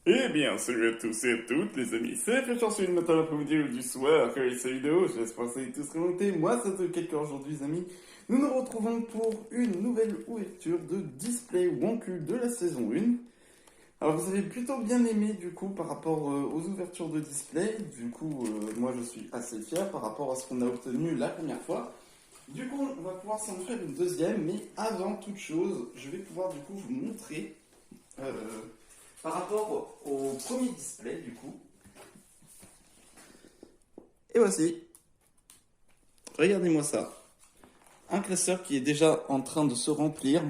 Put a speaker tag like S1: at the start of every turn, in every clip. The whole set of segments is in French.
S1: Eh bien, salut à tous et à toutes, les amis. C'est Richard sur le matin, l'après-midi ou du soir, quand il cette vidéo. J'espère que vous allez tous remonter. Moi, ça fait quelques aujourd'hui, les amis. Nous nous retrouvons pour une nouvelle ouverture de Display Wonku de la saison 1. Alors, vous avez plutôt bien aimé, du coup, par rapport aux ouvertures de Display. Du coup, moi, je suis assez fier par rapport à ce qu'on a obtenu la première fois. Du coup, on va pouvoir s'en faire une deuxième, mais avant toute chose, je vais pouvoir, du coup, vous montrer... euh, par rapport au premier display, du coup. Et voici. Regardez-moi ça. Un classeur qui est déjà en train de se remplir,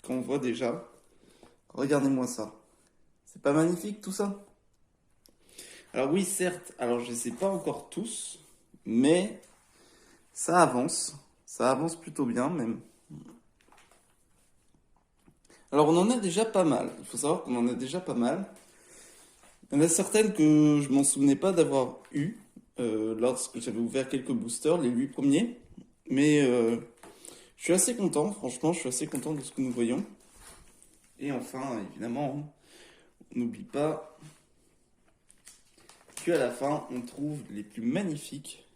S1: qu'on voit déjà. Regardez-moi ça. C'est pas magnifique tout ça? Alors oui, certes, alors je ne sais pas encore tous, mais ça avance. Ça avance plutôt bien même. Alors on en a déjà pas mal. Il faut savoir qu'on en a déjà pas mal. Il y en a certaines que je m'en souvenais pas d'avoir eu lorsque j'avais ouvert quelques boosters, les 8 premiers. Mais je suis assez content, franchement, je suis assez content de ce que nous voyons. Et enfin, évidemment, on n'oublie pas qu'à la fin, on trouve les plus magnifiques.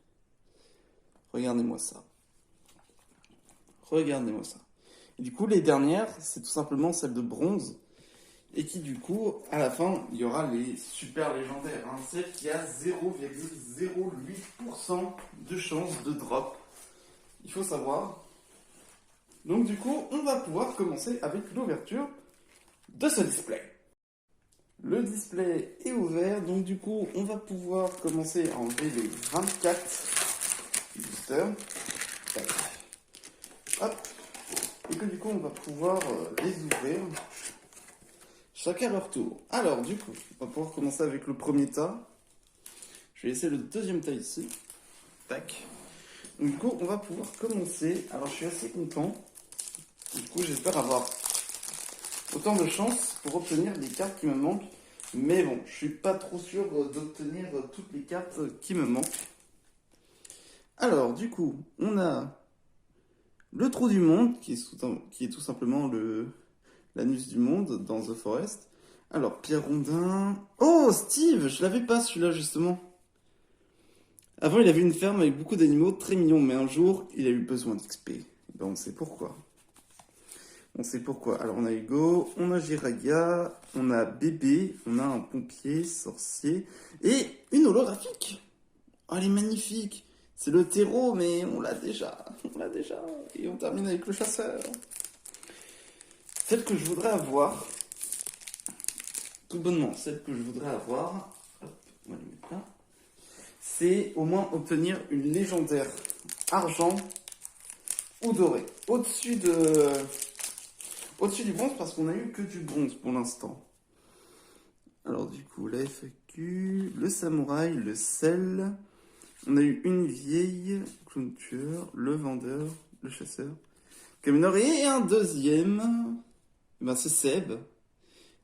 S1: Regardez-moi ça. Regardez-moi ça. Et du coup, les dernières, c'est tout simplement celles de bronze. Et qui, du coup, à la fin, il y aura les super légendaires. Hein, celle qui a 0,08% de chance de drop. Il faut savoir. Donc, du coup, on va pouvoir commencer avec l'ouverture de ce display. Le display est ouvert, donc du coup, on va pouvoir commencer à enlever les 24 boosters. Hop. Et que du coup, on va pouvoir les ouvrir chacun à leur tour. Alors, du coup, on va pouvoir commencer avec le premier tas. Je vais laisser le deuxième tas ici. Tac. Donc, du coup, on va pouvoir commencer. Alors, je suis assez content. Du coup, j'espère avoir autant de chance pour obtenir les cartes qui me manquent. Mais bon, je suis pas trop sûr d'obtenir toutes les cartes qui me manquent. Alors, du coup, on a le trou du monde, qui est tout simplement l'anus du monde dans The Forest. Alors, Pierre Rondin. Oh, Steve! Je l'avais pas celui-là, justement. Avant, il avait une ferme avec beaucoup d'animaux très mignons, mais un jour, il a eu besoin d'XP. Ben, on sait pourquoi. On sait pourquoi. Alors, on a Hugo, on a Jiraya, on a Bébé, on a un pompier, sorcier, et une holographique. Oh, elle est magnifique. C'est le terreau, mais on l'a déjà. On l'a déjà. Et on termine avec le chasseur. Celle que je voudrais avoir, tout bonnement, celle que je voudrais avoir, hop, on va les mettre là, c'est au moins obtenir une légendaire argent ou doré. Au-dessus du bronze, parce qu'on a eu que du bronze pour l'instant. Alors du coup, la FAQ, le samouraï, le sel. On a eu une vieille, clown tueur, le vendeur, le chasseur, Camineur et un deuxième. Ben c'est Seb.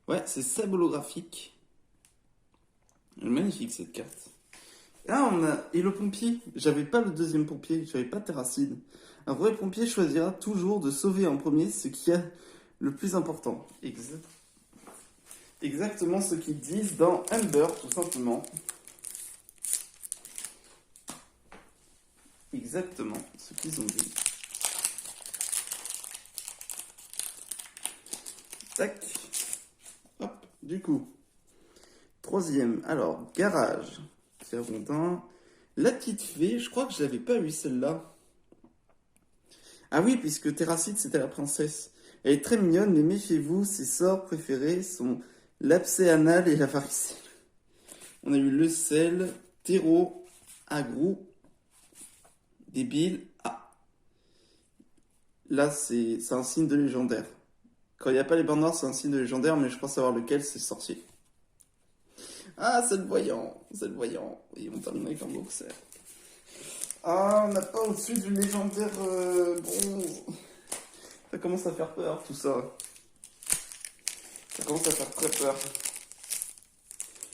S1: Ouais, c'est Seb holographique. Magnifique cette carte. Ah, on a. Et le pompier. J'avais pas le deuxième pompier, j'avais pas Terracide. Un vrai pompier choisira toujours de sauver en premier ce qui est le plus important. Exactement ce qu'ils disent dans Amber, tout simplement. Exactement ce qu'ils ont dit. Tac. Hop, du coup. Troisième, alors, garage. Pierre Rondin. La petite fée, je crois que je l'avais pas eu celle-là. Ah oui, puisque Terracide, c'était la princesse. Elle est très mignonne, mais méfiez-vous, ses sorts préférés sont l'abcès anal et la varicelle. On a eu le sel, terreau, agrou, débile. Ah, là, c'est un signe de légendaire. Quand il n'y a pas les bandes noires, c'est un signe de légendaire, mais je crois savoir lequel, c'est sorcier. Ah, c'est le voyant, c'est le voyant. Et on termine avec un boxer. Ah, on n'a pas au-dessus du légendaire bronze. Ça commence à faire peur, tout ça. Ça commence à faire très peur.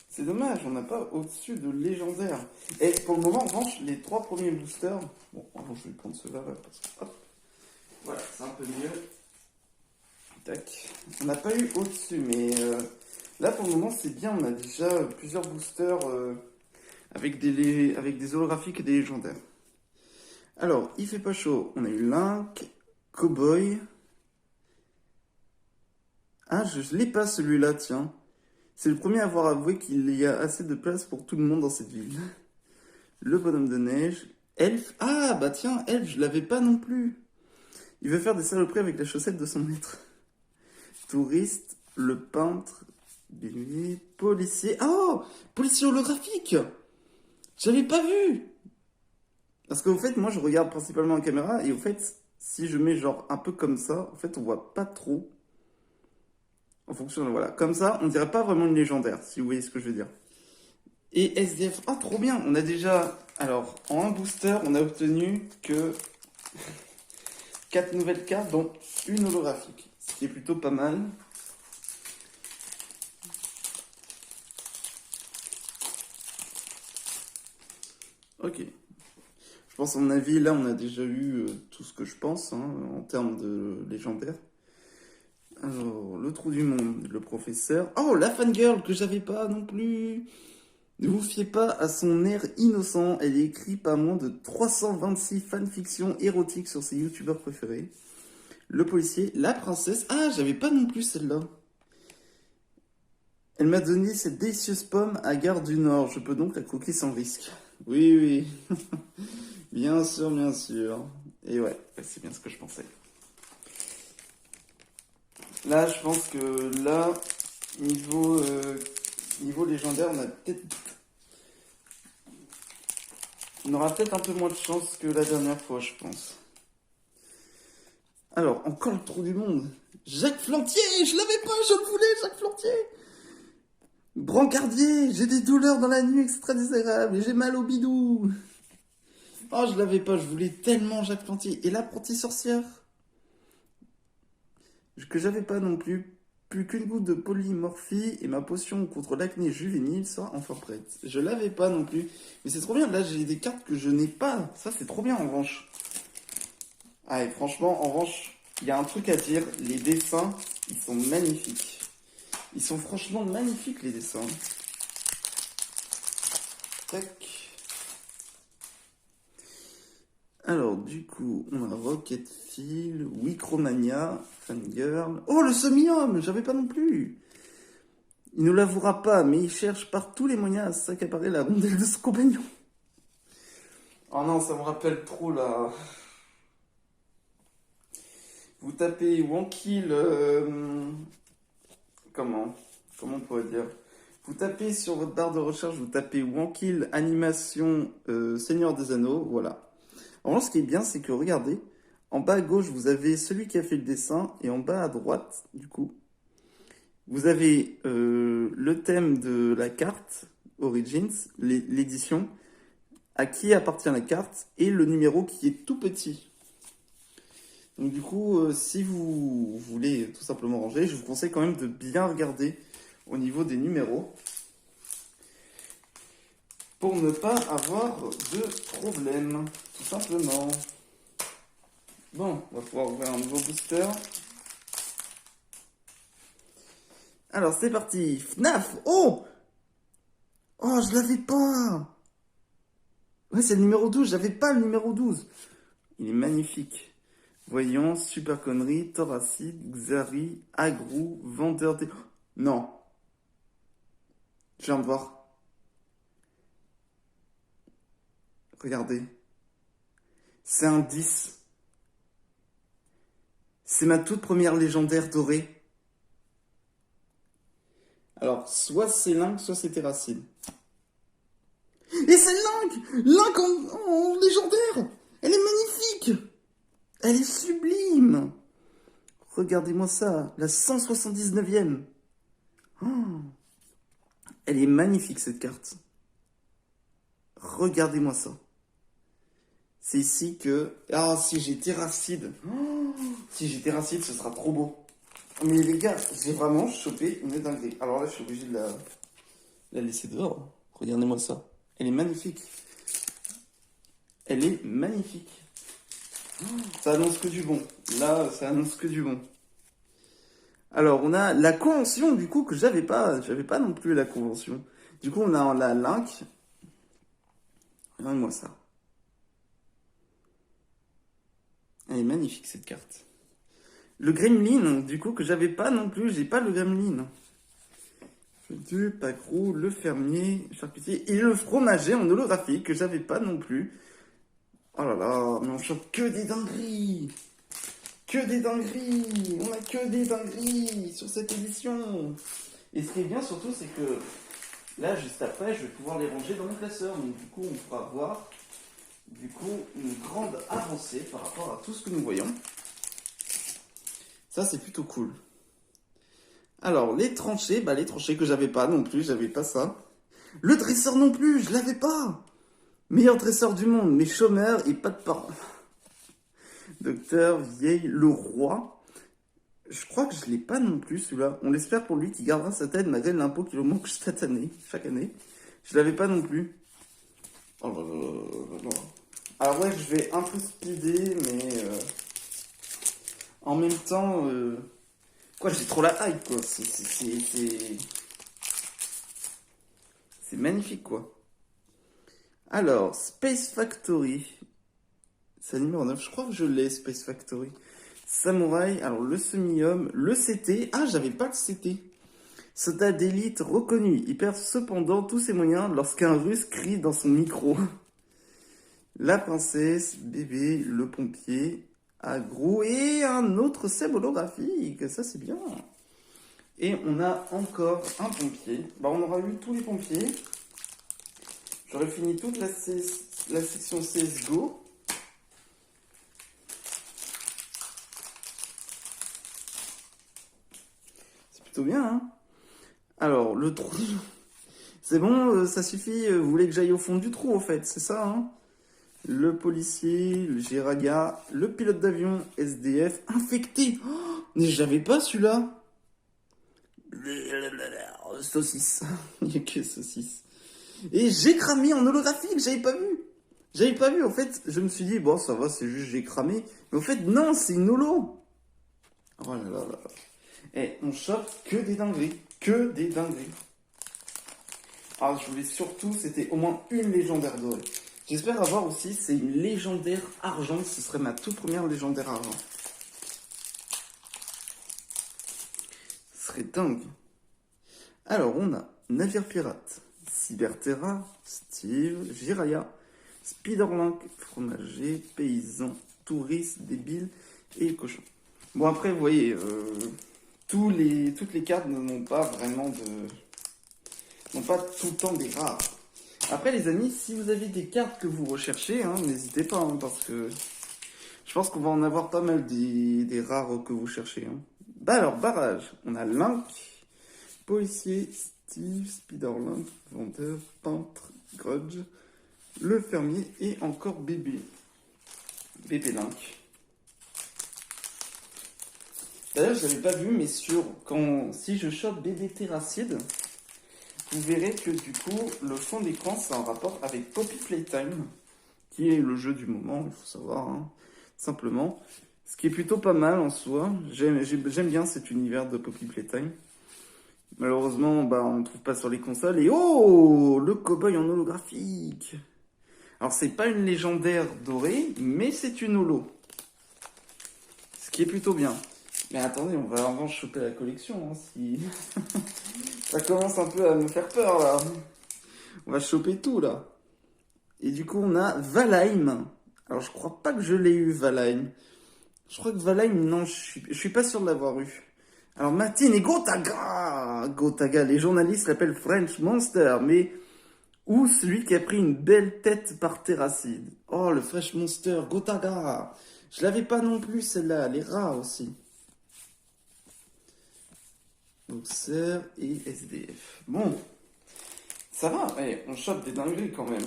S1: C'est dommage, on n'a pas au-dessus de légendaire. Et pour le moment, en revanche, les 3 premiers boosters... Bon, en revanche, je vais prendre ce là parce que... Hop. Voilà, c'est un peu mieux. Tac. On n'a pas eu au-dessus, mais... Là, pour le moment, c'est bien. On a déjà plusieurs boosters avec des holographiques et des légendaires. Alors, il fait pas chaud. On a eu Link, Cowboy. Ah, je l'ai pas celui-là, tiens. C'est le premier à avoir avoué qu'il y a assez de place pour tout le monde dans cette ville. Le bonhomme de neige. Elf. Ah, bah tiens, Elf, je l'avais pas non plus. Il veut faire des saloperies avec la chaussette de son maître. Touriste, le peintre, bélier, policier. Oh, policier holographique. J'avais pas vu. Parce qu'au fait, moi, je regarde principalement en caméra et au fait, si je mets genre un peu comme ça, en fait, on voit pas trop. En fonction de voilà, comme ça, on dirait pas vraiment une légendaire, si vous voyez ce que je veux dire. Et SDF, ah trop bien, on a déjà, alors en un booster, on a obtenu que 4 nouvelles cartes, dont une holographique, ce qui est plutôt pas mal. Ok. Je pense à mon avis, là on a déjà eu tout ce que je pense hein, en termes de légendaire. Alors, le trou du monde, le professeur. Oh, la fangirl que j'avais pas non plus. Ne vous fiez pas à son air innocent, elle écrit pas moins de 326 fanfictions érotiques sur ses youtubeurs préférés. Le policier, la princesse. Ah, j'avais pas non plus celle-là. Elle m'a donné cette délicieuse pomme à Gare du Nord, je peux donc la croquer sans risque. Oui, oui. Bien sûr, bien sûr. Et ouais, c'est bien ce que je pensais. Là, je pense que là, niveau légendaire, on aura peut-être un peu moins de chance que la dernière fois, je pense. Alors, encore le trou du monde. Jacques Flantier, je l'avais pas, je le voulais, Jacques Flantier. Brancardier, j'ai des douleurs dans la nuit extra désagréables et j'ai mal au bidou. Oh, je l'avais pas, je voulais tellement Jacques Flantier. Et l'apprentie sorcière que j'avais pas non plus. Plus qu'une goutte de polymorphie et ma potion contre l'acné juvénile sera enfin prête. Je l'avais pas non plus. Mais c'est trop bien, là j'ai des cartes que je n'ai pas. Ça c'est trop bien en revanche. Ah et franchement, en revanche, il y a un truc à dire. Les dessins, ils sont magnifiques. Ils sont franchement magnifiques les dessins. Tac. Alors, du coup, on a Rocket Phil, Wicromania, Fangirl. Oh, le semi-homme, j'avais pas non plus. Il ne l'avouera pas, mais il cherche par tous les moyens à s'accaparer la rondelle de son compagnon. Oh non, ça me rappelle trop là. Vous tapez Wankill. Comment on pourrait dire? Vous tapez sur votre barre de recherche, vous tapez Wankill animation Seigneur des Anneaux, voilà. Alors, ce qui est bien, c'est que regardez, en bas à gauche, vous avez celui qui a fait le dessin, et en bas à droite, du coup, vous avez le thème de la carte Origins, l'édition, à qui appartient la carte, et le numéro qui est tout petit. Donc du coup, si vous voulez tout simplement ranger, je vous conseille quand même de bien regarder au niveau des numéros pour ne pas avoir de problème, tout simplement. Bon, on va pouvoir ouvrir un nouveau booster. Alors c'est parti, FNAF. Oh, oh, je l'avais pas. Ouais, c'est le numéro 12, j'avais pas le numéro 12. Il est magnifique. Voyons, super connerie, thoracide, Xari, agrou, vendeur des... Non. Je viens de voir. Regardez. C'est un 10. C'est ma toute première légendaire dorée. Alors, soit c'est Link, soit c'est Terracine. Et c'est Link! Link en légendaire! Elle est magnifique! Elle est sublime! Regardez-moi ça, la 179e. Oh, elle est magnifique cette carte. Regardez-moi ça. C'est ici que... Ah, si j'ai Terracide. Oh, si j'ai Terracide, ce sera trop beau. Mais les gars, j'ai vraiment chopé une dinguerie. Alors là, je suis obligé de la laisser dehors. Regardez-moi ça. Elle est magnifique. Elle est magnifique. Oh, ça annonce que du bon. Là, ça annonce que du bon. Alors, on a la convention, du coup, que j'avais pas. J'avais pas non plus la convention. Du coup, on a la Link. Regarde-moi ça. Elle est magnifique, cette carte. Le Gremlin, du coup, que j'avais pas non plus. J'ai pas le Gremlin. Le Pacrou, le fermier, charcutier et le fromager en holographique que j'avais pas non plus. Oh là là, mais on chope que des dingueries. Que des dingueries. On a que des dingueries sur cette édition. Et ce qui est bien surtout, c'est que là, juste après, je vais pouvoir les ranger dans mon classeur. Donc du coup, on pourra voir du coup une grande avancée par rapport à tout ce que nous voyons. Ça, c'est plutôt cool. Alors, les tranchées que j'avais pas non plus, j'avais pas ça. Le dresseur non plus, je l'avais pas. Meilleur dresseur du monde, mais chômeur et pas de parents. Docteur Vieille le Roi. Je crois que je l'ai pas non plus celui-là. On l'espère pour lui qui gardera sa tête malgré l'impôt qui lui manque chaque année. Je l'avais pas non plus. Oh là là là là. Alors ouais, je vais un peu speeder, mais en même temps, quoi, j'ai trop la hype quoi. C'est magnifique quoi. Alors, Space Factory. C'est numéro 9. Je crois que je l'ai, Space Factory. Samouraï, alors le semi-homme, le CT. Ah, j'avais pas le CT. Soldat d'élite reconnu. Il perd cependant tous ses moyens lorsqu'un russe crie dans son micro. La princesse, bébé, le pompier, agro et un autre Seb holographique. Ça, c'est bien. Et on a encore un pompier. Bah, on aura eu tous les pompiers. J'aurais fini toute la section CSGO. C'est plutôt bien, hein. Alors, le trou. C'est bon, ça suffit. Vous voulez que j'aille au fond du trou, en fait, c'est ça, hein. Le policier, le Giraga, le pilote d'avion, SDF, infecté. Oh, mais j'avais pas celui-là. Saucisse. Il n'y a que saucisse. Et j'ai cramé en holographique, j'avais pas vu. J'avais pas vu, en fait, je me suis dit, bon, ça va, c'est juste j'ai cramé. Mais en fait, non, c'est une holo. Oh là là là. Et on chope que des dingueries. Que des dingueries. Alors, je voulais surtout, c'était au moins une légendaire dorée. J'espère avoir aussi, c'est une légendaire argent. Ce serait ma toute première légendaire argent. Ce serait dingue. Alors, on a Navire Pirate, Cyberterra, Steve, Jiraya, Spiderlink, Fromager, Paysan, Touriste, Débile et Cochon. Bon, après, vous voyez, toutes les cartes n'ont pas vraiment n'ont pas tout le temps des rares. Après, les amis, si vous avez des cartes que vous recherchez, hein, n'hésitez pas, hein, parce que je pense qu'on va en avoir pas mal des rares que vous cherchez. Hein. Bah alors, barrage, on a Link, policier, Steve, Spiderlink, vendeur, peintre, Grudge, le fermier et encore bébé. Bébé Link. D'ailleurs, je l'avais pas vu, mais si je chope bébé Terracide, vous verrez que du coup, le fond d'écran, c'est en rapport avec Poppy Playtime, qui est le jeu du moment, il faut savoir, hein, simplement. Ce qui est plutôt pas mal en soi. J'aime bien cet univers de Poppy Playtime. Malheureusement, bah, on ne trouve pas sur les consoles. Et oh, le cow-boy en holographique. Alors, c'est pas une légendaire dorée, mais c'est une holo. Ce qui est plutôt bien. Mais attendez, on va avant choper la collection, hein, si... Ça commence un peu à me faire peur, là. On va choper tout, là. Et du coup, on a Valheim. Alors, je crois pas que je l'ai eu, Valheim. Je crois que Valheim, non, je suis pas sûr de l'avoir eu. Alors, Martine et Gotaga. Gotaga, les journalistes l'appellent French Monster, mais... Ou celui qui a pris une belle tête par Terracide. Oh, le French Monster, Gotaga. Je l'avais pas non plus, celle-là. Les rats aussi. Boxer et SDF. Bon, ça va, allez, on chope des dingueries quand même.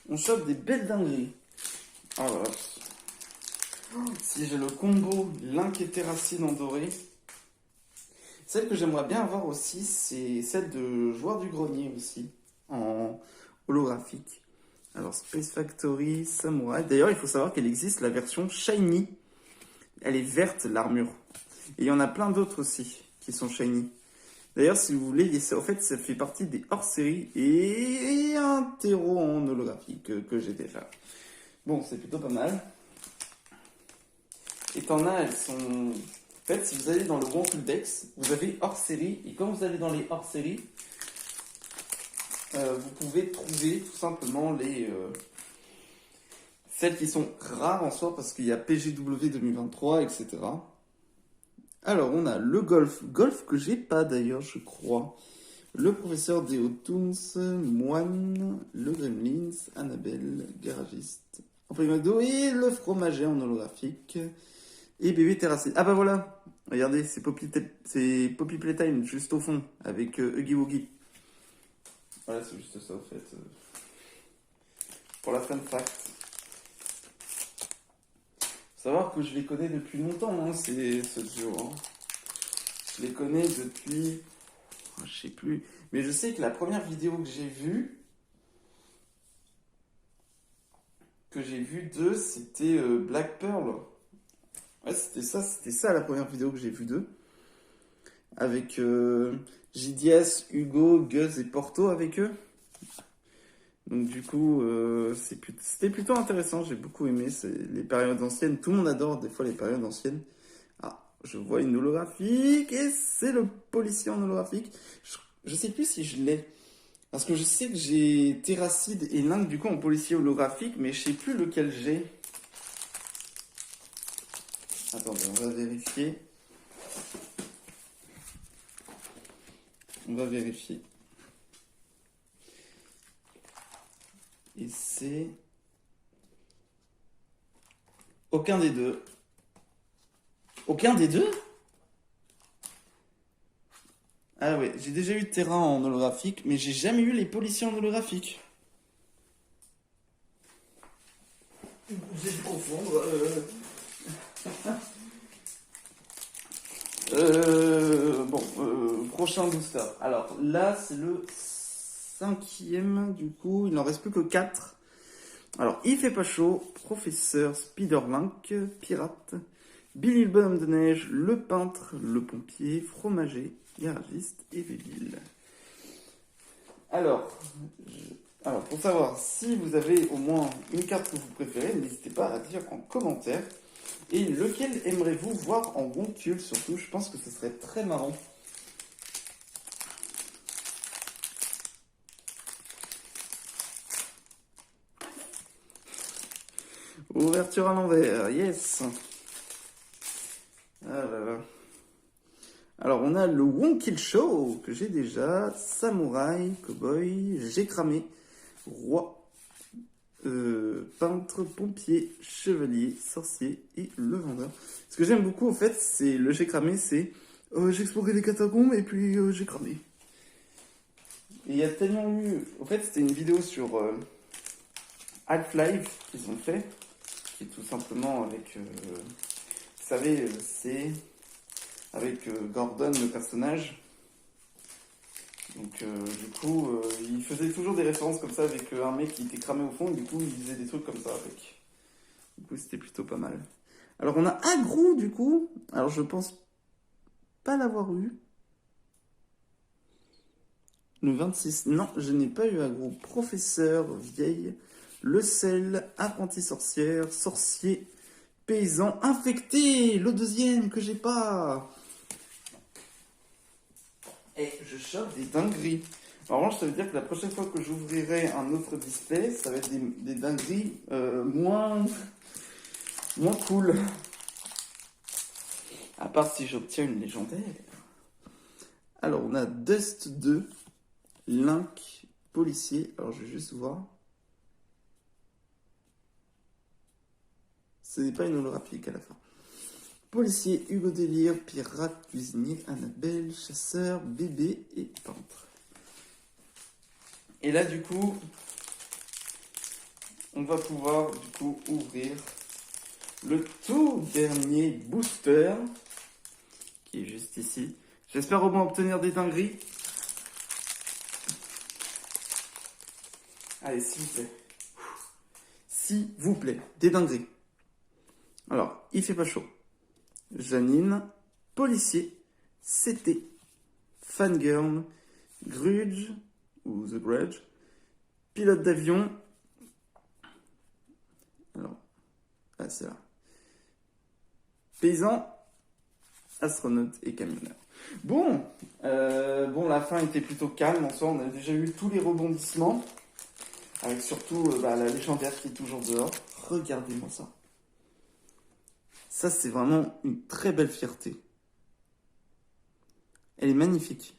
S1: On chope des belles dingueries. Ah voilà. Oh, si j'ai le combo Link et Terracide en doré. Celle que j'aimerais bien avoir aussi, c'est celle de Joueur du Grenier aussi, en holographique. Alors, Space Factory, Samurai. D'ailleurs, il faut savoir qu'elle existe, la version Shiny. Elle est verte, l'armure. Et il y en a plein d'autres aussi qui sont Shiny. D'ailleurs, si vous voulez, en fait, ça fait partie des hors-série et un terreau en holographie que j'ai déjà. Bon, c'est plutôt pas mal. Et t'en as, elles sont... En fait, si vous allez dans le Wonkuldex, vous avez hors-série. Et quand vous allez dans les hors-série, vous pouvez trouver tout simplement celles qui sont rares en soi, parce qu'il y a PGW 2023, etc. Alors, on a le Golf que j'ai pas d'ailleurs, je crois. Le professeur Deotoons, Moine, le Gremlins, Annabelle, Garagiste, Employé McDo et le fromager en holographique. Et bébé terrassé. Ah bah voilà, regardez, c'est Poppy Playtime juste au fond, avec Huggy Wuggy. Voilà, c'est juste ça au fait. Pour la fun fact. Faut savoir que je les connais depuis longtemps, hein, ce duo. Hein. Je les connais depuis... Je sais plus. Mais je sais que la première vidéo que j'ai vue d'eux, c'était Black Pearl. Ouais, c'était ça la première vidéo que j'ai vue d'eux. Avec JDS, Hugo, Guz et Porto avec eux. Donc du coup, c'était plutôt intéressant, j'ai beaucoup aimé les périodes anciennes. Tout le monde adore des fois les périodes anciennes. Ah, je vois une holographique et c'est le policier en holographique. Je sais plus si je l'ai. Parce que je sais que j'ai Terracide et Link du coup en policier holographique, mais je sais plus lequel j'ai. Attendez, on va vérifier. On va vérifier. Et c'est... Aucun des deux. Aucun des deux? Ah ouais, j'ai déjà eu Terrain en holographique, mais j'ai jamais eu les policiers en holographique. J'ai dû confondre. Prochain booster. Alors là, c'est le 5e, du coup, il n'en reste plus que 4. Alors, il fait pas chaud, Professeur Spiderlink, Pirate, Billy le bonhomme de neige, le peintre, le pompier, fromager, garagiste et Vébile. Alors, pour savoir si vous avez au moins une carte que vous préférez, n'hésitez pas à dire en commentaire. Et lequel aimeriez-vous voir en Wonkul surtout? Je pense que ce serait très marrant. Ouverture à l'envers, yes. Ah là là. Alors on a le Wonkil Show que j'ai déjà, Samouraï, Cowboy, J'ai cramé, Roi, Peintre, Pompier, Chevalier, Sorcier et le Vendeur. Ce que j'aime beaucoup en fait, c'est le J'ai cramé, c'est j'ai exploré les catacombes et puis j'ai cramé. Et il y a tellement eu... En fait c'était une vidéo sur Half-Life qu'ils ont fait, qui est tout simplement avec... vous savez, c'est... avec Gordon, le personnage. Donc du coup, il faisait toujours des références comme ça avec un mec qui était cramé au fond, et du coup, il faisait des trucs comme ça avec. Du coup, c'était plutôt pas mal. Alors, on a Agrou, du coup. Alors, je pense pas l'avoir eu. Le 26. Non, je n'ai pas eu Agrou. Professeur, vieille, le sel, apprenti sorcière, sorcier, paysan, infecté. Le deuxième que j'ai pas. Et je chope des dingueries. Alors, ça veut dire que la prochaine fois que j'ouvrirai un autre display, ça va être des dingueries moins cool. À part si j'obtiens une légendaire. Alors, on a Dust 2, Link, policier. Alors, je vais juste voir. Ce n'est pas une holographique à la fin. Policier, Hugo Délire, pirate, cuisinier, Annabelle, chasseur, bébé et peintre. Et là, du coup, on va pouvoir du coup ouvrir le tout dernier booster qui est juste ici. J'espère au moins obtenir des dingueries. Allez, s'il vous plaît. s'il vous plaît, des dingueries. Alors, il fait pas chaud. Janine, policier, CT, fangirl, Grudge, ou The Grudge, pilote d'avion. Alors, ah, c'est là. Paysan, astronaute et camionneur. Bon, la fin était plutôt calme en soi. On a déjà eu tous les rebondissements. Avec surtout la légendaire qui est toujours dehors. Regardez-moi ça. Ça, c'est vraiment une très belle fierté. Elle est magnifique.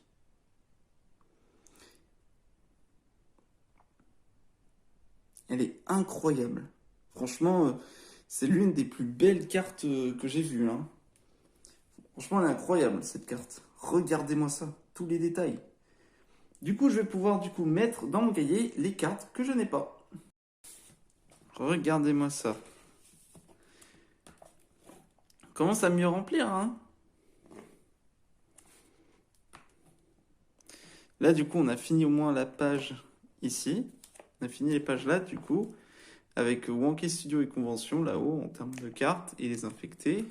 S1: Elle est incroyable. Franchement, c'est l'une des plus belles cartes que j'ai vues. Hein. Franchement, elle est incroyable, cette carte. Regardez-moi ça, tous les détails. Du coup, je vais pouvoir mettre dans mon cahier les cartes que je n'ai pas. Regardez-moi ça. Commence à mieux remplir, hein. Là, du coup, on a fini au moins la page ici. On a fini les pages là, du coup, avec Wanké Studio et Convention, là-haut, en termes de cartes, et les infectés.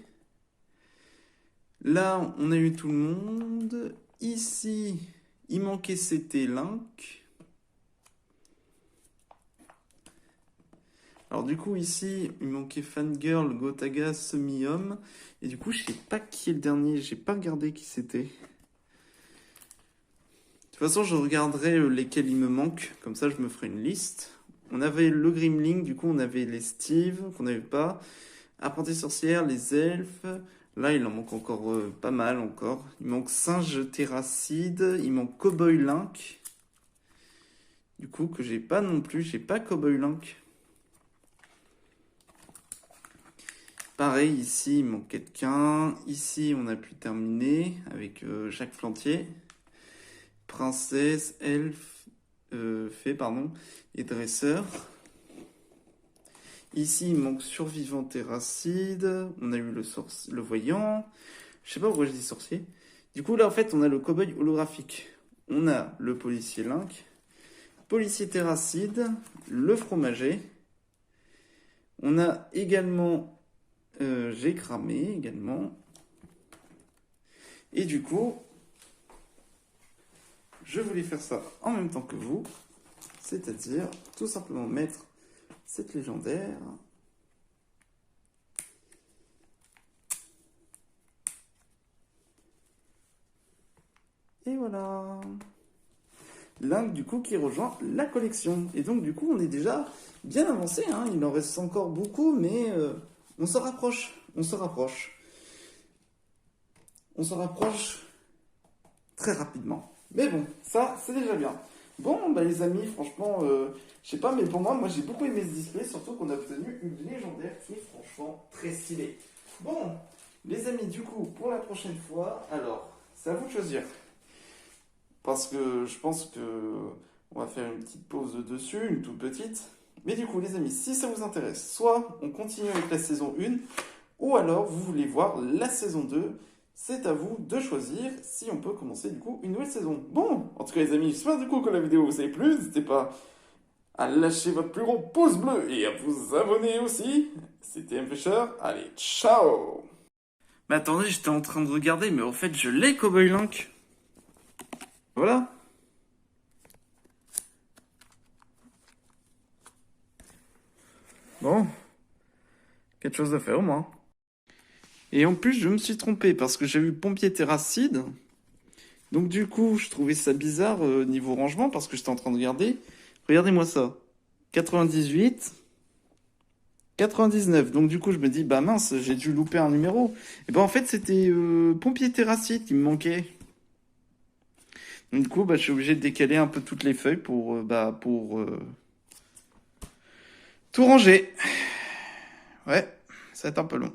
S1: Là, on a eu tout le monde. Ici, il manquait CT Link. Alors du coup, ici, il manquait Fangirl, Gotaga, Semi-Homme. Et du coup, je sais pas qui est le dernier. J'ai pas regardé qui c'était. De toute façon, je regarderai lesquels il me manque. Comme ça, je me ferai une liste. On avait le Grimling, du coup, on avait les Steve, qu'on n'avait pas. Apprenti sorcière, les elfes. Là, il en manque encore pas mal encore. Il manque Singe Terracide. Il manque Cowboy Link. Du coup, que j'ai pas non plus. J'ai pas Cowboy Link. Pareil, ici, il manque quelqu'un. Ici, on a pu terminer avec Jacques Flantier. Princesse, elfe, fée, pardon, et dresseur. Ici, il manque survivant terracide. On a eu le voyant. Je sais pas pourquoi je dis sorcier. Du coup, là, en fait, on a le cow-boy holographique. On a le policier Link, policier terracide, le fromager. On a également... j'ai cramé également. Et du coup, je voulais faire ça en même temps que vous. C'est-à-dire, tout simplement mettre cette légendaire. Et voilà. Link, du coup, qui rejoint la collection. Et donc, du coup, on est déjà bien avancé. Hein. Il en reste encore beaucoup, mais... on se rapproche, on se rapproche. On se rapproche très rapidement. Mais bon, ça, c'est déjà bien. Bon, bah les amis, franchement, je sais pas, mais pour moi j'ai beaucoup aimé ce display, surtout qu'on a obtenu une légendaire qui est franchement très stylée. Bon, les amis, du coup, pour la prochaine fois, alors, c'est à vous de choisir. Parce que je pense que on va faire une petite pause dessus, une toute petite. Mais du coup, les amis, si ça vous intéresse, soit on continue avec la saison 1, ou alors vous voulez voir la saison 2, c'est à vous de choisir si on peut commencer du coup une nouvelle saison. Bon, en tout cas les amis, j'espère du coup que la vidéo vous a plu, n'hésitez pas à lâcher votre plus gros pouce bleu et à vous abonner aussi. C'était MFisher, allez, ciao. Mais attendez, j'étais en train de regarder, mais en fait je l'ai Cowboy Link. Voilà. Bon, quelque chose à faire au moins. Et en plus, je me suis trompé parce que j'ai eu pompier terracide. Donc du coup, je trouvais ça bizarre niveau rangement parce que j'étais en train de regarder. Regardez-moi ça. 98, 99. Donc du coup, je me dis, bah mince, j'ai dû louper un numéro. Et ben en fait, c'était pompier terracide qui me manquait. Donc du coup, bah, je suis obligé de décaler un peu toutes les feuilles pour tout ranger. Ouais, ça va être un peu long.